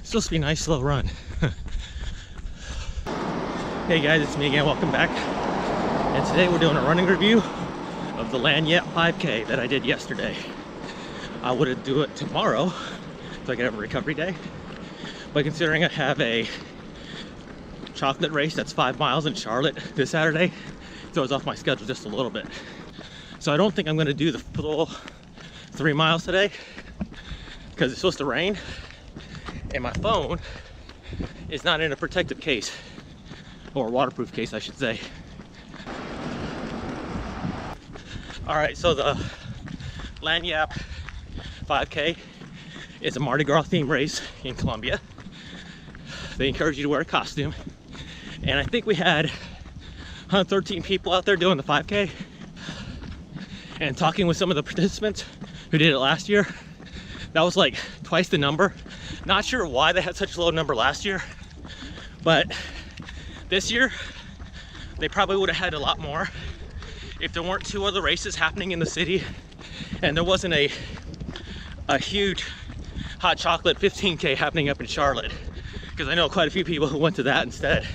It's supposed to be a nice slow run. Hey guys, it's me again, welcome back. And today we're doing a running review of the Lagniappe 5K that I did yesterday. I would do it tomorrow, so I could have a recovery day. But considering I have a chocolate race that's 5 miles in Charlotte this Saturday, it throws off my schedule just a little bit. So I don't think I'm gonna do the full 3 miles today because it's supposed to rain and my phone is not in a protective case, or a waterproof case I should say. Alright, so the Lagniappe 5K is a Mardi Gras theme race in Colombia. They encourage you to wear a costume, and I think we had 113 people out there doing the 5K. And talking with some of the participants who did it last year, that was like twice the number. Not sure why they had such a low number last year, but this year they probably would have had a lot more if there weren't 2 other races happening in the city and there wasn't a huge hot chocolate 15K happening up in Charlotte, because I know quite a few people who went to that instead.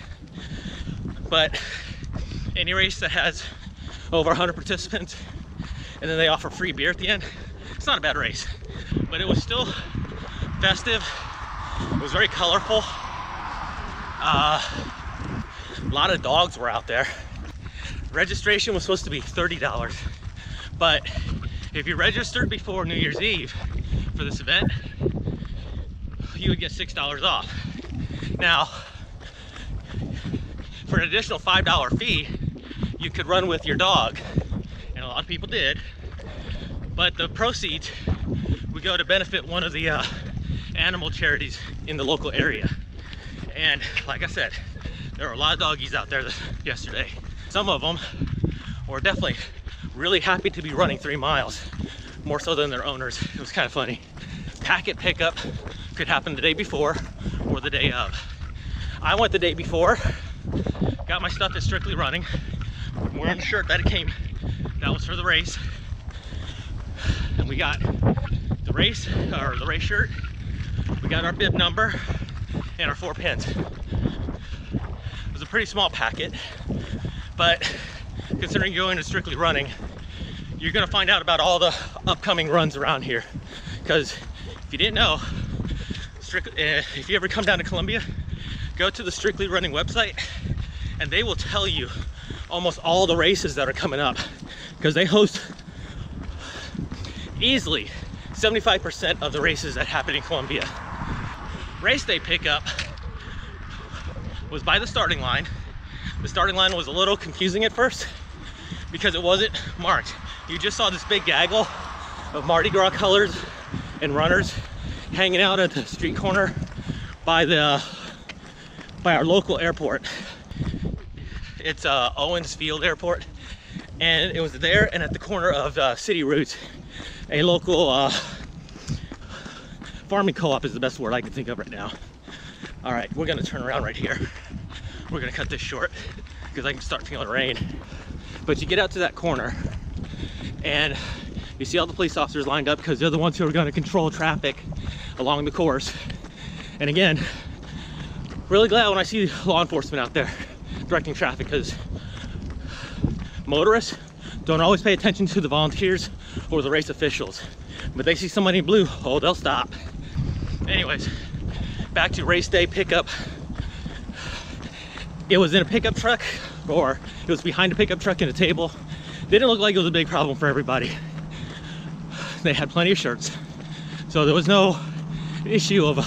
But any race that has over 100 participants and then they offer free beer at the end, it's not a bad race. But it was still festive. It was very colorful. A lot of dogs were out there. Registration was supposed to be $30, but if you registered before New Year's Eve for this event, you would get $6 off. Now, for an additional $5 fee, you could run with your dog, and a lot of people did, but the proceeds would go to benefit one of the animal charities in the local area. And like I said, there were a lot of doggies out there yesterday. Some of them were definitely really happy to be running 3 miles, more so than their owners. It was kind of funny. Packet pickup could happen the day before or the day of. I went the day before, got my stuff at Strictly Running. I'm wearing the shirt that was for the race. And we got the race shirt, we got our bib number, and our 4 pins. It was a pretty small packet, but considering you're going to Strictly Running, you're gonna find out about all the upcoming runs around here. Because if you didn't know, if you ever come down to Colombia, go to the Strictly Running website and they will tell you almost all the races that are coming up, because they host easily 75% of the races that happen in Colombia. Race day pickup was by the starting line. The starting line was a little confusing at first because it wasn't marked. You just saw this big gaggle of Mardi Gras colors and runners hanging out at the street corner by our local airport. It's Owens Field Airport, and it was there and at the corner of City Routes. A local farming co-op is the best word I can think of right now. All right, we're gonna turn around right here. We're gonna cut this short because I can start feeling rain. But you get out to that corner and you see all the police officers lined up because they're the ones who are gonna control traffic along the course. And again, really glad when I see law enforcement out there directing traffic, because motorists don't always pay attention to the volunteers or the race officials, but they see somebody in blue, oh, they'll stop. Anyways, back to race day pickup. It was in a pickup truck, or it was behind a pickup truck and a table. Didn't look like it was a big problem for everybody. They had plenty of shirts, so there was no issue of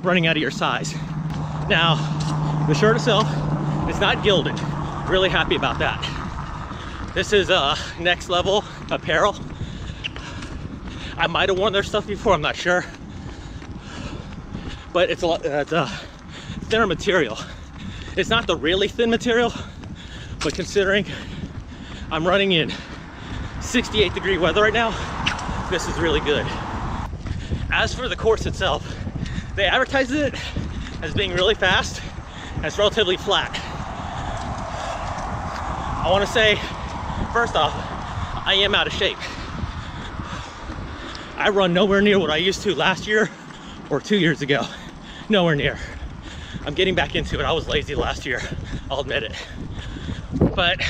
running out of your size. Now, the shirt itself is not gilded. Really happy about that. This is next level apparel. I might have worn their stuff before, I'm not sure. But it's a thinner material. It's not the really thin material, but considering I'm running in 68-degree weather right now, this is really good. As for the course itself, they advertise it as being really fast and it's relatively flat. I want to say, first off, I am out of shape. I run nowhere near what I used to last year or 2 years ago. nowhere near. I'm getting back into it. I was lazy last year, I'll admit it. But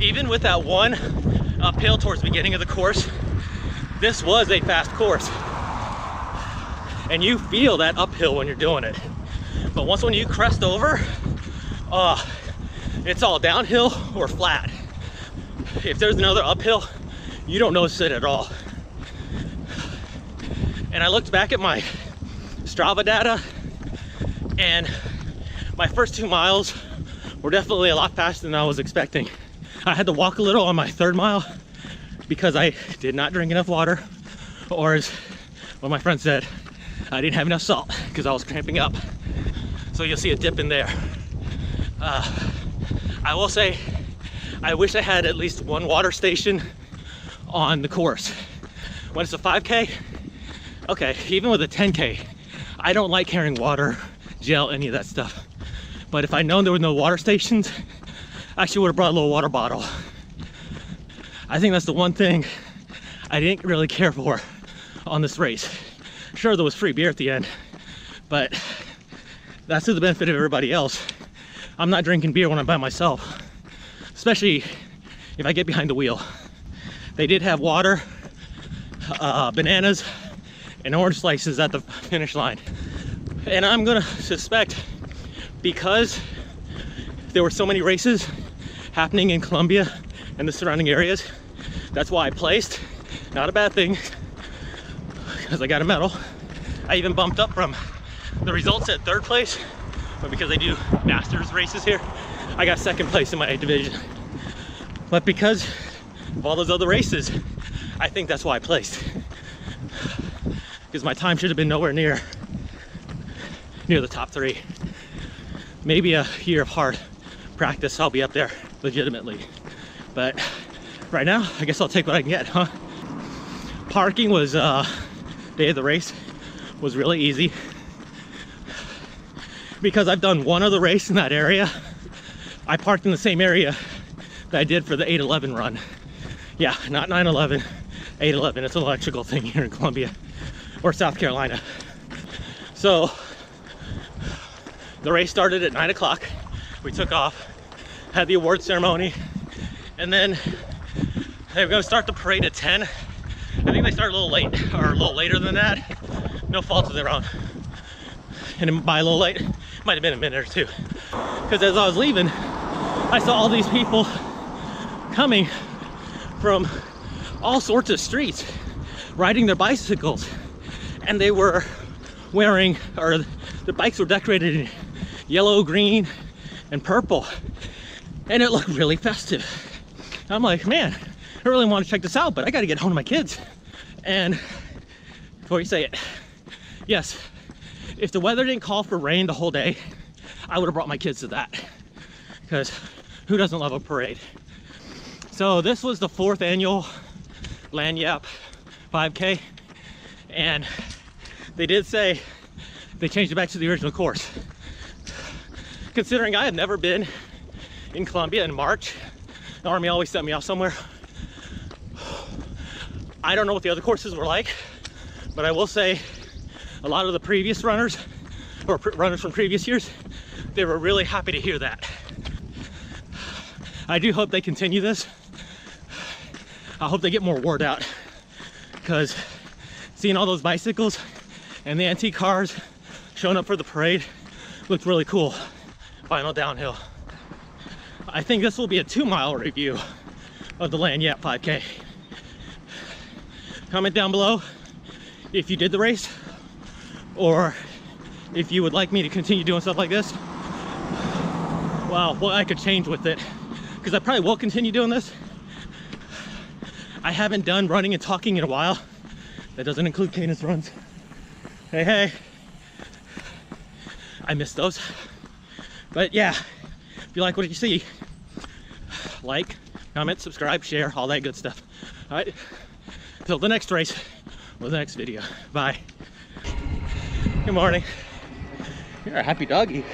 even with that one uphill towards the beginning of the course, this was a fast course. And you feel that uphill when you're doing it. But once when you crest over, it's all downhill or flat. If there's another uphill, you don't notice it at all. And I looked back at my Strava data, and my first 2 miles were definitely a lot faster than I was expecting. I had to walk a little on my 3rd mile because I did not drink enough water, or as one of my friends said, I didn't have enough salt because I was cramping up. So you'll see a dip in there. I will say, I wish I had at least one water station on the course. When it's a 5K, okay, even with a 10K, I don't like carrying water, gel, any of that stuff. But if I'd known there were no water stations, I actually would have brought a little water bottle. I think that's the one thing I didn't really care for on this race. Sure, there was free beer at the end, but that's to the benefit of everybody else. I'm not drinking beer when I'm by myself, especially if I get behind the wheel. They did have water, bananas, and orange slices at the finish line. And I'm gonna suspect, because there were so many races happening in Colombia and the surrounding areas, that's why I placed. Not a bad thing, because I got a medal. I even bumped up from the results at 3rd place, but because they do masters races here, I got 2nd place in my division. But because of all those other races, I think that's why I placed. Because my time should have been nowhere near the top 3. Maybe a year of hard practice, I'll be up there legitimately. But right now, I guess I'll take what I can get, huh? Parking was, day of the race, was really easy. Because I've done one other race in that area. I parked in the same area that I did for the 8/11 run. Yeah, not 9/11, 8/11. It's an electrical thing here in Columbia or South Carolina. So the race started at 9 o'clock. We took off, had the award ceremony, and then they were going to start the parade at 10. I think they started a little late, or a little later than that. No fault of their own. And by a little late, might have been a minute or two. Because as I was leaving, I saw all these people coming from all sorts of streets, riding their bicycles. And they were wearing, or the bikes were decorated in yellow, green, and purple. And it looked really festive. I'm like, man, I really want to check this out, but I got to get home to my kids. And before you say it, yes, if the weather didn't call for rain the whole day, I would have brought my kids to that. Because who doesn't love a parade? So this was the 4th annual Lagniappe 5K. And they did say they changed it back to the original course. Considering I have never been in Colombia in March, the Army always sent me off somewhere. I don't know what the other courses were like, but I will say a lot of the previous runners, or runners from previous years, they were really happy to hear that. I do hope they continue this. I hope they get more word out, because seeing all those bicycles and the antique cars showing up for the parade looked really cool. Final downhill. I think this will be a 2-mile review of the Lagniappe 5K. Comment down below if you did the race, or if you would like me to continue doing stuff like this. Wow, what I could change with it, because I probably will continue doing this. I haven't done running and talking in a while. That doesn't include cadence runs. Hey, hey. I miss those. But yeah, if you like what you see, like, comment, subscribe, share, all that good stuff. All right, till the next race or the next video. Bye. Good morning. You're a happy doggy.